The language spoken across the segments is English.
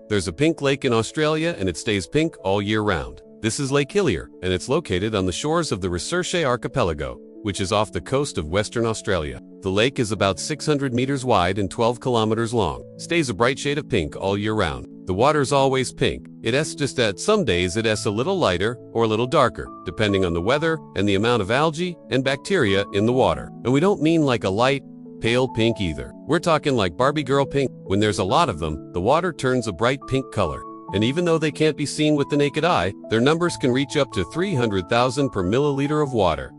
There's a pink lake in Australia and it stays pink all year round. This is Lake Hillier, and it's located on the shores of the Research Archipelago, which is off the coast of Western Australia. The lake is about 600 meters wide and 12 kilometers long. Stays a bright shade of pink all year round. The water's always pink. It's just that some days it's a little lighter or a little darker, depending on the weather and the amount of algae and bacteria in the water. And we don't mean like a light, pale pink either. We're talking like Barbie girl pink. When there's a lot of them, the water turns a bright pink color. And even though they can't be seen with the naked eye, their numbers can reach up to 300,000 per milliliter of water.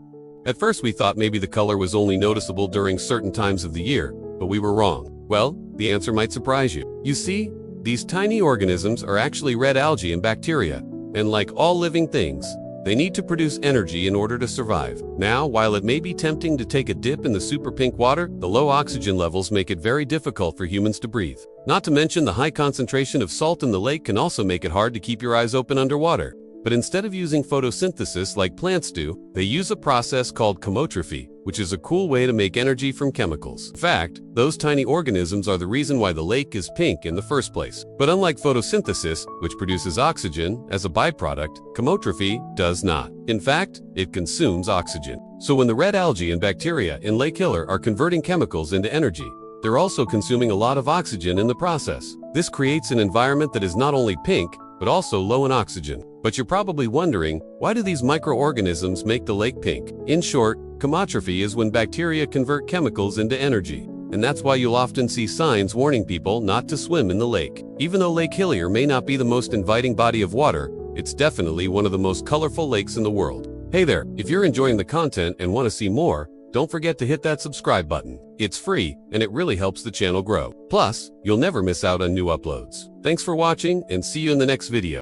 At first we thought maybe the color was only noticeable during certain times of the year, but we were wrong. Well, the answer might surprise you. You see, these tiny organisms are actually red algae and bacteria, and like all living things, they need to produce energy in order to survive. Now, while it may be tempting to take a dip in the super pink water, the low oxygen levels make it very difficult for humans to breathe. Not to mention the high concentration of salt in the lake can also make it hard to keep your eyes open underwater. But instead of using photosynthesis like plants do, they use a process called chemotrophy, which is a cool way to make energy from chemicals. In fact, those tiny organisms are the reason why the lake is pink in the first place. But unlike photosynthesis, which produces oxygen as a byproduct, chemotrophy does not. In fact, it consumes oxygen. So when the red algae and bacteria in Lake Hillier are converting chemicals into energy, they're also consuming a lot of oxygen in the process. This creates an environment that is not only pink, but also low in oxygen. But you're probably wondering, why do these microorganisms make the lake pink? In short, chemotrophy is when bacteria convert chemicals into energy. And that's why you'll often see signs warning people not to swim in the lake. Even though Lake Hillier may not be the most inviting body of water, it's definitely one of the most colorful lakes in the world. Hey there, if you're enjoying the content and want to see more, don't forget to hit that subscribe button. It's free, and it really helps the channel grow. Plus, you'll never miss out on new uploads. Thanks for watching, and see you in the next video.